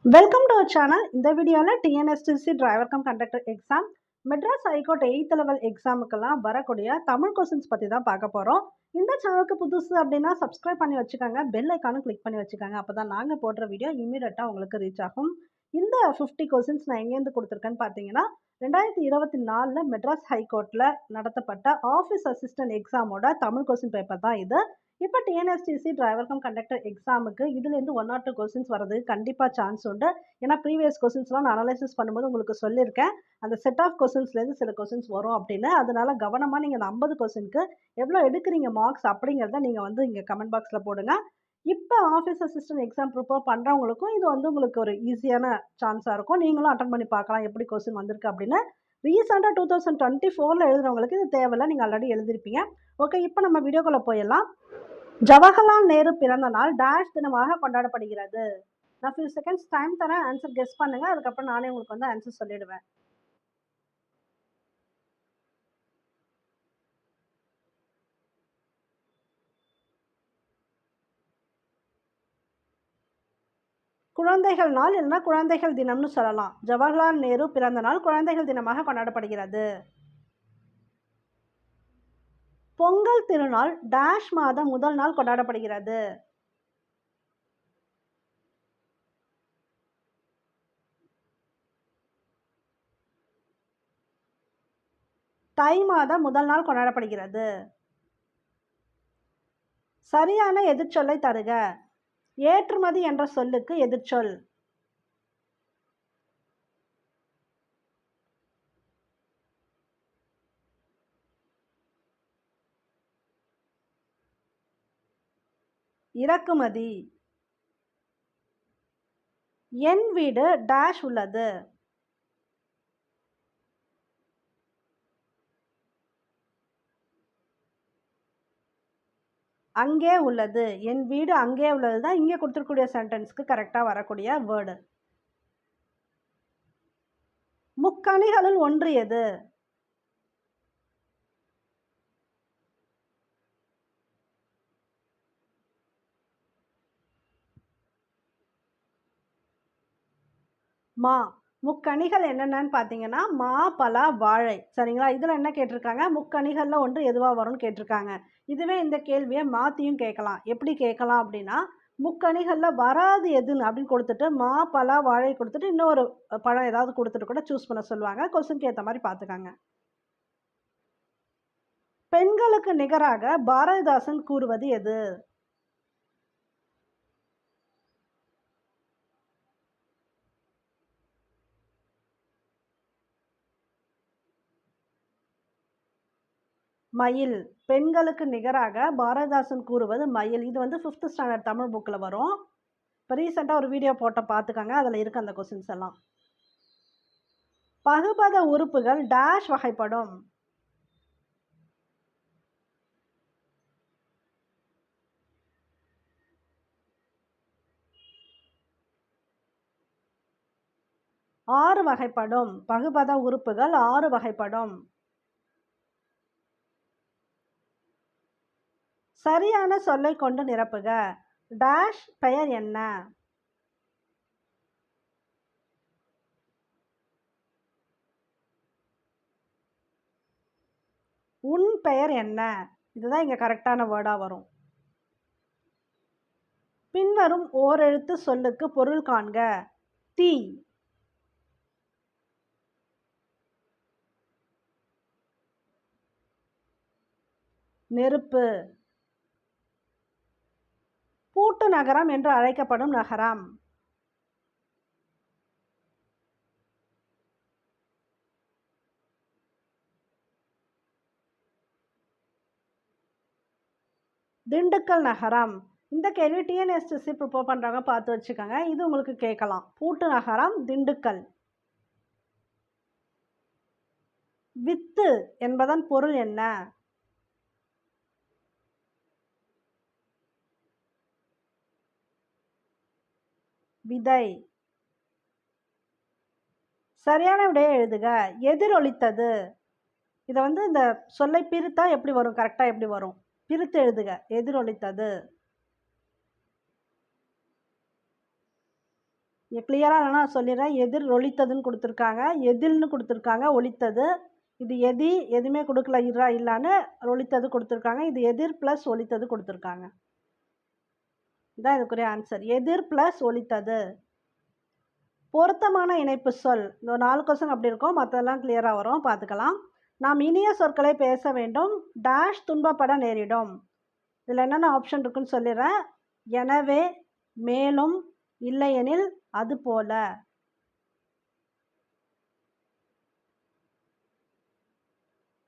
Welcome to our channel. இந்த வீடியோவில் TNSTC driver cum conductor exam Madras high court 8th level எக்ஸாமுக்கெல்லாம் வரக்கூடிய தமிழ் கொஸ்டின்ஸ் பற்றி தான் பார்க்க போகிறோம். இந்த சேனலுக்கு புதுசு அப்படின்னா சப்ஸ்கிரைப் பண்ணி வச்சுக்கோங்க, பெல் ஐக்கானும் கிளிக் பண்ணி வச்சுக்கோங்க. அப்போ தான் நாங்கள் போடுற வீடியோ இமீடியட்டாக உங்களுக்கு ரீச் ஆகும். இந்த 50 கொஸ்டின்ஸ் நான் எங்கேருந்து கொடுத்துருக்கேன்னு பார்த்தீங்கன்னா 2024 மெட்ராஸ் ஹைகோர்ட்டில் நடத்தப்பட்ட ஆஃபீஸ் அசிஸ்டன்ட் எக்ஸாமோட தமிழ் கொஸ்டின் பேப்பர் தான் இது. இப்போ டிஎன்எஸ்டிசி டிரைவர் கம் கண்டக்டர் எக்ஸாமுக்கு இதுலேருந்து 1 or 2 கொஸ்டின்ஸ் வரது கண்டிப்பாக சான்ஸ் உண்டு. ஏன்னா ப்ரீவியஸ் கொஸ்டின்ஸ்லாம் நான் அனலைசிஸ் பண்ணும்போது உங்களுக்கு சொல்லியிருக்கேன், அந்த செட் ஆஃப் கொஸ்டின்ஸ்லேருந்து சில கொஸ்டின்ஸ் வரும் அப்படின்னு. அதனால கவனமாக நீங்கள் அந்த 50 கொஸ்டினுக்கு எவ்வளோ எடுக்கிறீங்க மார்க்ஸ் அப்படிங்கிறத நீங்கள் வந்து இங்கே கமெண்ட் பாக்ஸில் போடுங்க. இப்போ ஆஃபீஸ் அசிஸ்டன்ட் எக்ஸாம் ப்ரிப்பேர் பண்ணுறவங்களுக்கும் இது வந்து உங்களுக்கு ஒரு ஈஸியான சான்ஸாக இருக்கும். நீங்களும் அட்டன் பண்ணி பார்க்கலாம் எப்படி கொஸ்டின் வந்திருக்கு அப்படின்னு. ரீசெண்டாக 2024 எழுதுறவங்களுக்கு இது தேவையில்லை, நீங்கள் ஆல்ரெடி எழுதிருப்பீங்க. ஓகே, இப்போ நம்ம வீடியோக்குள்ளே போயிடலாம். ஜவஹர்லால் நேரு பிறந்த நாள் டேஷ் தினமாக கொண்டாடப்படுகிறது. நான் ஃபியூ செகண்ட்ஸ் டைம் தரேன், ஆன்சர் கெஸ் பண்ணுங்க. அதுக்கப்புறம் நானே உங்களுக்கு வந்து ஆன்சர் சொல்லிடுவேன். குழந்தைகள் நாள் இல்லைன்னா குழந்தைகள் தினம்னு சொல்லலாம். ஜவஹர்லால் நேரு பிறந்த நாள் குழந்தைகள் தினமாக கொண்டாடப்படுகிறது. பொங்கல் திருநாள் டேஷ் மாதம் முதல் நாள் கொண்டாடப்படுகிறது. தை மாதம் முதல் நாள் கொண்டாடப்படுகிறது. சரியான எதிர்ச்சொல்லை தருக. ஏற்றுமதி என்ற சொல்லுக்கு எதிர்ச்சொல். இறக்குமதி. என் வீடு டேஷ் உள்ளது. அங்கே உள்ளது. என் வீடு அங்கே உள்ளது தான் இங்கே கொடுத்துருக்கூடிய சென்டென்ஸ்க்கு கரெக்டாக வரக்கூடிய வேர்டு. முக்கணிகளுள் ஒன்று எது? மா. முக்கணிகள் என்னென்னு பார்த்தீங்கன்னா மா, பலா, வாழை. சரிங்களா? இதில் என்ன கேட்டிருக்காங்க, முக்கணிகளில் ஒன்று எதுவாக வரும்னு கேட்டிருக்காங்க. இதுவே இந்த கேள்வியை மாற்றியும் கேட்கலாம். எப்படி கேட்கலாம் அப்படின்னா, முக்கணிகளில் வராது எதுன்னு அப்படின்னு கொடுத்துட்டு மா, பலா, வாழை கொடுத்துட்டு இன்னொரு பழம் ஏதாவது கொடுத்துட்டு கூட சூஸ் பண்ண சொல்லுவாங்க. கொஸ்டினுக்கு ஏற்ற மாதிரி பார்த்துக்காங்க. பெண்களுக்கு நிகராக பாரதிதாசன் கூறுவது எது? மயில். பெண்களுக்கு நிகராக பாரதிதாசன் கூறுவது மயில். இது வந்து 5th ஸ்டாண்டர்ட் தமிழ் புக்கில் வரும். இப்போ ரீசெண்டாக ஒரு வீடியோ போட்ட பார்த்துக்கோங்க, அதில் இருக்கு அந்த கொஸ்டின்ஸ் எல்லாம். பகுபத உறுப்புகள் டேஷ் வகைப்படும். ஆறு வகைப்படும். பகுபத உறுப்புகள் 6 வகைப்படும். சரியான சொல்லை கொண்டு நிரப்புக. டேஷ் பெயர் என்ன? உன் பெயர் என்ன? இதுதான் இங்க கரெக்டான வேர்டா வரும். பின்வரும் ஓரெழுத்து சொல்லுக்கு பொருள் காண்க. தீ. நெருப்பு. பூட்டு நகரம் என்று அழைக்கப்படும் நகரம். திண்டுக்கல் நகரம். இந்த கேள்வி டிஎன்எஸ்டிசி ப்ரிப்பேர் பண்ணுறவங்க பார்த்து வச்சுக்கோங்க, இது உங்களுக்கு கேட்கலாம். பூட்டு நகரம் திண்டுக்கல். வித்து என்பதன் பொருள் என்ன? விதை. சரியான விடையை எழுதுக. எதிரொலித்தது. இதை வந்து இந்த சொல்லை பிரித்தா எப்படி வரும், கரெக்டாக எப்படி வரும்? பிரித்து எழுதுக. எதிரொலித்தது. கிளியராக இல்லைன்னா நான் சொல்லிடுறேன். எதிர் ஒலித்ததுன்னு கொடுத்துருக்காங்க, எதில்னு கொடுத்துருக்காங்க, ஒலித்தது. இது எதுவுமே கொடுக்கல, இல்லான்னு ஒலித்தது கொடுத்துருக்காங்க. இது எதிர் ப்ளஸ் ஒலித்தது கொடுத்துருக்காங்க. இதான் இதுக்குரிய ஆன்சர். எதிர் ப்ளஸ் ஒலித்தது. பொருத்தமான இணைப்பு சொல். இந்த 4 கொஸ்டின் அப்படி இருக்கும், மற்றதெல்லாம் கிளியராக வரும், பார்த்துக்கலாம். நாம் இனிய சொற்களை பேச வேண்டும், டேஷ் துன்பப்பட நேரிடும். இதில் என்னென்ன ஆப்ஷன் இருக்குன்னு சொல்லிடுறேன். எனவே, மேலும், இல்லையெனில், அது போல.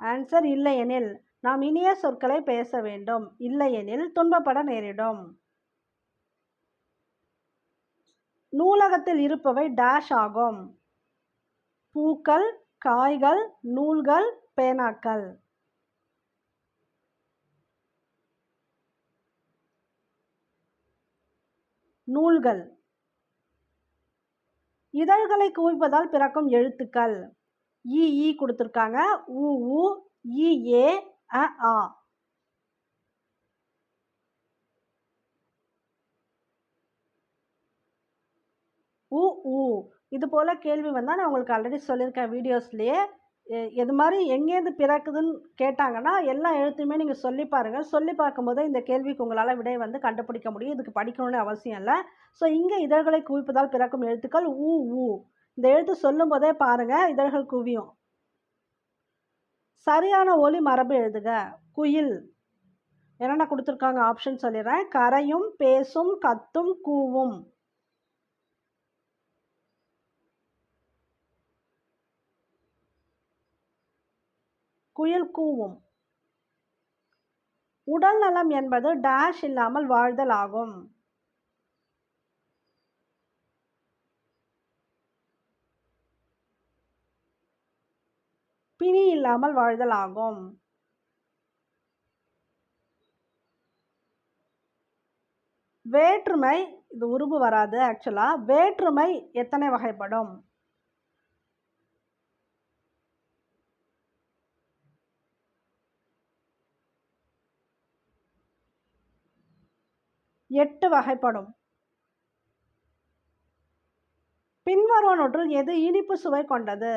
ஆன்சர் இல்லையெனில். நாம் இனிய சொற்களை பேச வேண்டும், இல்லையெனில் துன்பப்பட நேரிடும். நூலகத்தில் இருப்பவை டேஷ் ஆகும். பூக்கள், காய்கள், நூல்கள், பேனாக்கள். நூல்கள். இதழ்களை குவிப்பதால் பிறக்கும் எழுத்துக்கள். இ கொடுத்துருக்காங்க, உ உ, இ ஏ, அ ஆ. உ ஊ. இது போல் கேள்வி வந்தால் நான் உங்களுக்கு ஆல்ரெடி சொல்லியிருக்கேன் வீடியோஸ்லேயே. எது மாதிரி எங்கேருந்து பிறக்குதுன்னு கேட்டாங்கன்னா எல்லா எழுத்துமே நீங்கள் சொல்லி பாருங்கள். சொல்லி பார்க்கும்போது இந்த கேள்விக்கு உங்களால் விடை வந்து கண்டுபிடிக்க முடியும். இதுக்கு படிக்கணும்னு அவசியம் இல்லை. ஸோ இங்கே இதழ்களை குவிப்பதால் பிறக்கும் எழுத்துக்கள் உ ஊ. இந்த எழுத்து சொல்லும் போதே பாருங்கள், இதழ்கள் குவியும். சரியான ஒலி மரபு எழுதுக. குயில். என்னென்ன கொடுத்துருக்காங்க ஆப்ஷன் சொல்லிடுறேன். கரையும், பேசும், கத்தும், கூவும். குயில் கூவும். உடல் நலம் என்பது டேஷ் இல்லாமல் வாழ்தல் ஆகும். பிணி இல்லாமல் வாழ்தல் ஆகும். வேற்றுமை. இது உருபு வராது ஆக்சுவலா. வேற்றுமை எத்தனை வகைப்படும்? எட்டு வகைப்படும். பின்வருவனவற்றுள் எது இனிப்பு சுவை கொண்டது?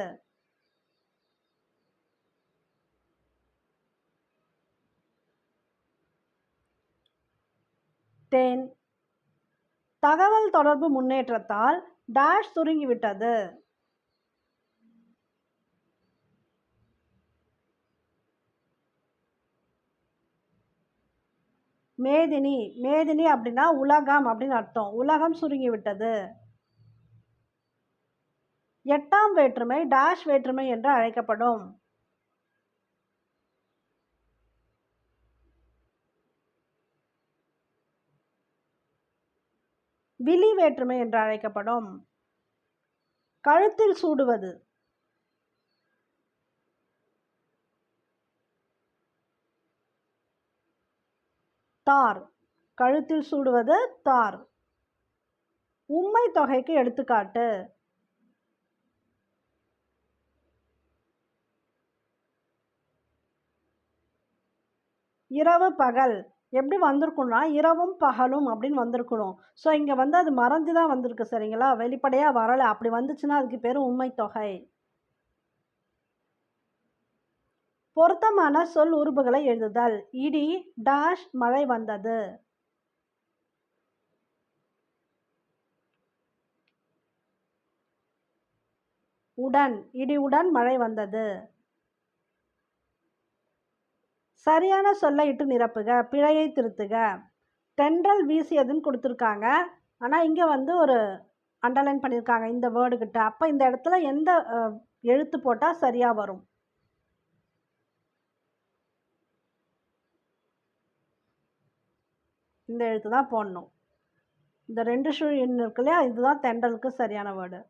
தேன். தகவல் தொடர்பு முன்னேற்றத்தால் டேஷ் சுருங்கிவிட்டது. மேதினி. மேதினி அப்படின்னா உலகம் அப்படின்னு அர்த்தம். உலகம் சுருங்கிவிட்டது. 8ஆம் வேற்றுமை டேஷ் வேற்றுமை என்று அழைக்கப்படும். விழி வேற்றுமை என்று அழைக்கப்படும். கழுத்தில் சூடுவது. தார். கழுத்தில் சூடுவது தார். உம்மை தொகைக்கு எடுத்துக்காட்டு. இரவு பகல். எப்படி வந்திருக்கும்னா இரவும் பகலும் அப்படின்னு வந்திருக்கணும். ஸோ இங்கே வந்து அது மறைஞ்சு தான் வந்திருக்கு, சரிங்களா? வெளிப்படையாக வரலை. அப்படி வந்துச்சுன்னா அதுக்கு பேர் உம்மை தொகை. பொருத்தமான சொல் உருபுகளை எழுதுதல். இடி டேஷ் மழை வந்தது. உடன். இடியுடன் மழை வந்தது. சரியான சொல்லை இட்டு நிரப்புக. பிழையை திருத்துக. தென்றல் வீசியதுன்னு கொடுத்துருக்காங்க. ஆனால் இங்கே வந்து ஒரு அண்டர்லைன் பண்ணியிருக்காங்க இந்த வேர்டுக்கிட்ட. அப்போ இந்த இடத்துல எந்த எழுத்து போட்டால் சரியாக வரும்? இந்த எழுத்து தான் போடணும். இந்த 2 ஷூன்னு இருக்கு இல்லையா, இதுதான் தென்றலுக்கு சரியான word.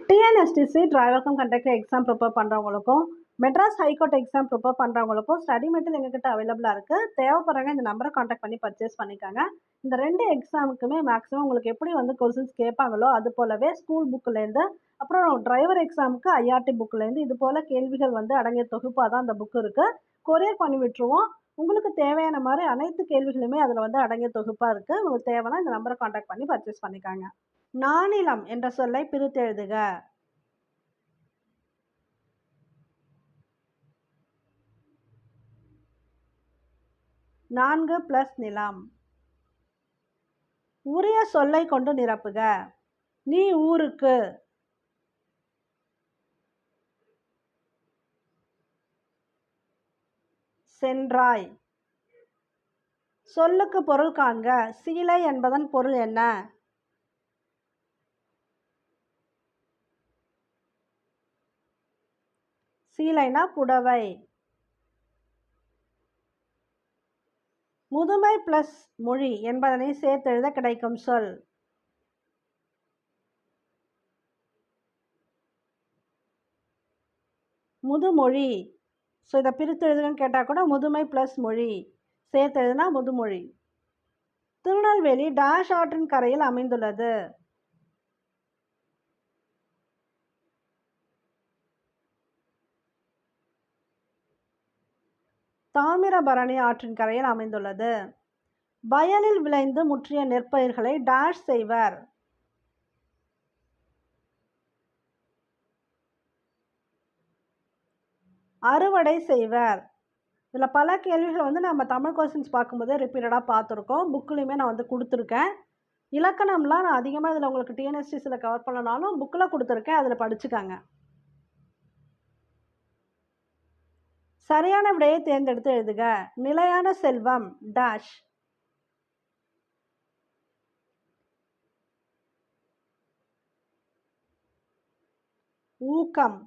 TNSTC driver cum conductor exam prepare பண்ணுறவங்களுக்கும் மெட்ராஸ் ஹைகோர்ட் எக்ஸாம் ப்ரிப்பேர் பண்ணுறவங்களுக்கும் ஸ்டடி மெட்டீரியல் எங்ககிட்ட அவைலபிளாக இருக்குது. தேவைப்படுறவங்க இந்த நம்பரை காண்டாக்ட் பண்ணி பர்ச்சேஸ் பண்ணிக்காங்க. இந்த 2 எக்ஸாமுக்குமே மேக்ஸிமம் உங்களுக்கு எப்படி வந்து கொஸ்டின்ஸ் கேட்பாங்களோ அது போலவே ஸ்கூல் புக்குலேருந்து, அப்புறம் டிரைவர் எக்ஸாமுக்கு ஐஆர்டி புக்குலேருந்து இது போல் கேள்விகள் வந்து அடங்கிய தொகுப்பாக தான் அந்த புக்கு இருக்குது. கொரியர் பண்ணி விட்டுருவோம். உங்களுக்கு தேவையான மாரி அனைத்து கேள்விகளுமே அதில வந்து அடங்கிய தொகுப்பா இருக்கு. உங்களுக்கு தேவைன்னா இந்த நம்பர கான்டாக்ட் பண்ணி பர்ச்சேஸ் பண்ணிக்கங்க. நானிலம் என்ற சொல்லை பிரித்தெழுதுக. 4 + நிலம். உரிய சொல்லைக் கொண்டு நிரப்புக. நீ ஊருக்கு. சென்றாய். சொல்லுக்கு பொருள் காண்க. சீலை என்பதன் பொருள் என்ன? சீலைனா புடவை. முதுமை பிளஸ் மொழி என்பதனை சேர்த்தெழுத கிடைக்கும் சொல். முதுமொழி. ஸோ இதை பிரித்து எழுதுன்னு கேட்டால் கூட முதுமை பிளஸ் மொழி சேர்த்து எழுதுனா முதுமொழி. திருநெல்வேலி டேஷ் ஆற்றின் கரையில் அமைந்துள்ளது. தாமிரபரணி ஆற்றின் கரையில் அமைந்துள்ளது. வயலில் விளைந்து முற்றிய நெற்பயிர்களை டேஷ் செய்வர். அறுவடை செய்வர். இதில் பல கேள்விகள் வந்து நம்ம தமிழ் கொஸ்டின்ஸ் பார்க்கும்போதே ரிப்பீட்டடாக பார்த்துருக்கோம். புக்குலையுமே நான் வந்து கொடுத்துருக்கேன். இலக்கணம்லாம் நான் அதிகமாக இதில் உங்களுக்கு டிஎன்எஸ்டிஸில் கவர் பண்ணனாலும் புக்கில் கொடுத்துருக்கேன், அதில் படிச்சுக்காங்க. சரியான விடையை தேர்ந்தெடுத்து எழுதுக. நிலையான செல்வம் டேஷ். ஊக்கம்.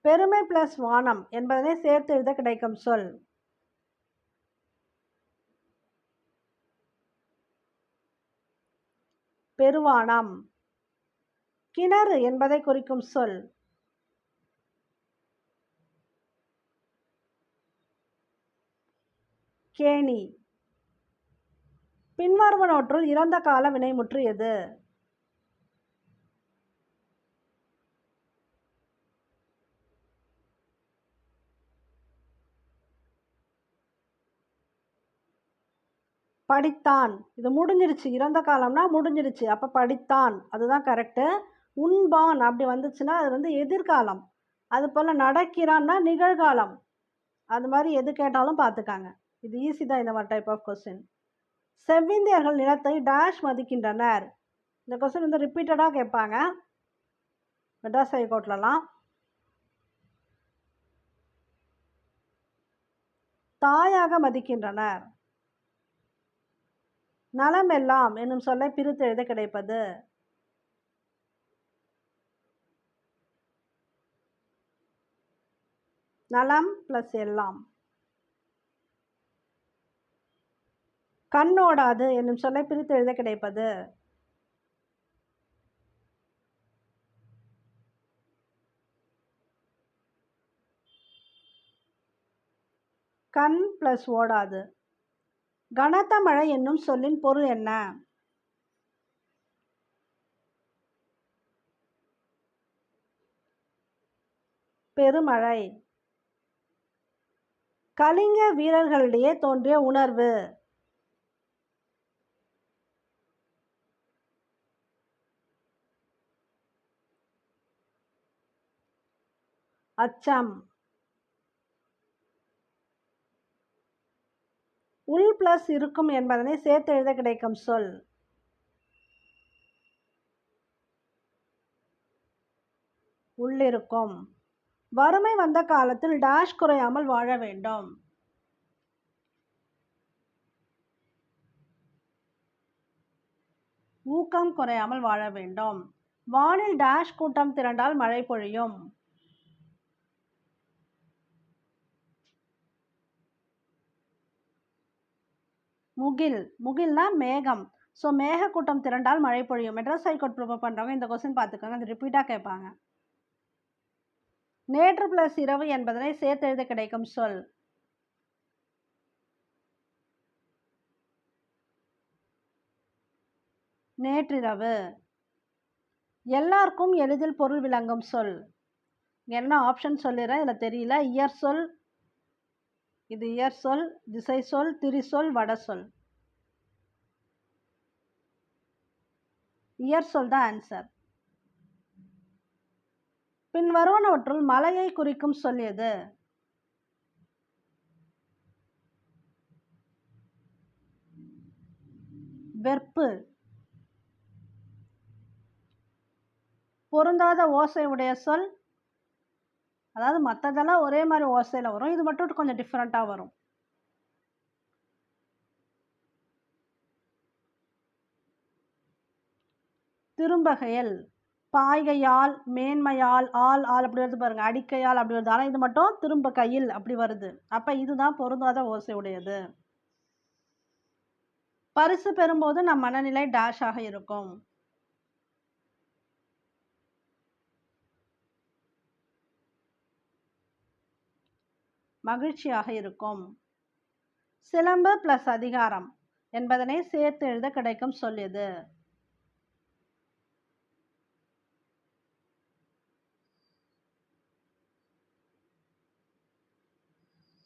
பெருமை பிளஸ் வானம் என்பதனை சேர்த்து எழுத கிடைக்கும் சொல். பெருவானம். கிணறு என்பதை குறிக்கும் சொல். கேணி. பின்வருவனவற்றுள் இறந்த கால வினைமுற்று எது? படித்தான். இது முடிஞ்சிருச்சு. இறந்த காலம்னா முடிஞ்சிருச்சு. அப்போ படித்தான், அதுதான் கரெக்டு. உண்பான் அப்படி வந்துச்சுன்னா அது வந்து எதிர்காலம். அது போல் நடக்கிறான்னா நிகழ்காலம். அது மாதிரி எது கேட்டாலும் பார்த்துக்காங்க. இது ஈஸி தான் இந்த மாதிரி டைப் ஆஃப் கொஸ்டின். செவ்விந்தியர்கள் நிலத்தை டேஷ் மதிக்கின்றனர். இந்த கொஸ்டின் வந்து ரிப்பீட்டடாக கேட்பாங்க மெட்ராஸ் ஹைகோர்ட்லலாம். தாயாக மதிக்கின்றனர். நலமெல்லாம் என்னும் சொல்லை பிரித்து எழுத கிடைப்பது. நலம் பிளஸ் எல்லாம். கண்ணோடாது என்னும் சொல்லை பிரித்து எழுத கிடைப்பது. கண் பிளஸ் ஓடாது. கனத்த மழை என்னும் சொல்லின் பொருள் என்ன? பெருமழை. கலிங்க வீரர்களிடையே தோன்றிய உணர்வு. அச்சம். உள் பிளஸ் இருக்கும் என்பதனை சேர்த்து எழுத கிடைக்கும் சொல். உள்ளிருக்கும். வறுமை வந்த காலத்தில் டேஷ் குறையாமல் வாழ வேண்டும். ஊக்கம் குறையாமல் வாழ வேண்டும். வானில் டேஷ் கூட்டம் திரண்டால் மழை பொழியும். முகில். முகில்னா மேகம். ஸோ மேக கூட்டம் திரண்டால் மழை பொழியும். மெட்ராஸ் ஹைகோர்ட் ப்ரிப்பேர் பண்ணுறவங்க இந்த கொஸ்டின் பார்த்துக்கோங்க, அது ரிப்பீட்டாக கேட்பாங்க. நேற்று பிளஸ் இரவு என்பதனை சேர்த்து எழுத கிடைக்கும் சொல். நேற்றிரவு. எல்லாருக்கும் எளிதில் பொருள் விளங்கும் சொல். என்ன ஆப்ஷன் சொல்லிடுறேன், இதில் தெரியல. இயற் சொல், இது இயற் சொல், திசை சொல், திரிசொல், வட சொல். இயற் சொல் தான் ஆன்சர். பின் வருவனவற்றுள் மலையை குறிக்கும் சொல் எது? வெற்பு. பொருந்தாத ஓசை உடைய சொல், அதாவது மற்றதெல்லாம் ஒரே மாதிரி ஓசையில் வரும், இது மட்டும் கொஞ்சம் டிஃப்ரெண்ட்டாக வரும். திரும்பகையல். பாய்கையால், மேன்மையால், ஆள் ஆள் அப்படி வருது பாருங்க, அடிக்கையால் அப்படி வருது, ஆனால் இது மட்டும் திரும்ப கையில் அப்படி வருது. அப்போ இதுதான் பொருந்தாத ஓசை உடையது. பரிசு பெறும்போது நம் மனநிலை டேஷ் ஆக இருக்கும். மகிழ்ச்சியாக இருக்கும். சிலம்பு பிளஸ் அதிகாரம் என்பதனை சேர்த்து எழுத கிடைக்கும் சொல் எது?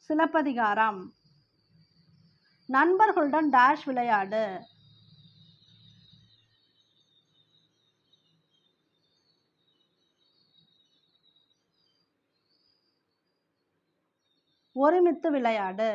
சிலப்பதிகாரம். நண்பர்களுடன் டேஷ் விளையாடு. ஒருமித்து விளையாடு.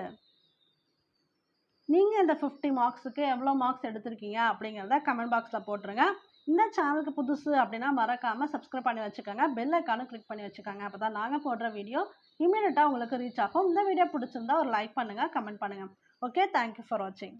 நீங்கள் இந்த 50 மார்க்ஸுக்கு எவ்வளோ மார்க்ஸ் எடுத்திருக்கீங்க அப்படிங்கிறத கமெண்ட் பாக்ஸில் போட்டுருங்க. இந்த சேனலுக்கு புதுசு அப்படின்னா மறக்காமல் சப்ஸ்கிரைப் பண்ணி வச்சுக்கோங்க, பெல் ஐக்கானும் கிளிக் பண்ணி வச்சுக்கோங்க. அப்போ தான் நாங்கள் போடுற வீடியோ இமீடியட்டாக உங்களுக்கு ரீச் ஆகும். இந்த வீடியோ பிடிச்சிருந்தா ஒரு லைக் பண்ணுங்கள், கமெண்ட் பண்ணுங்கள். ஓகே, தேங்க்யூ ஃபார் வாட்சிங்.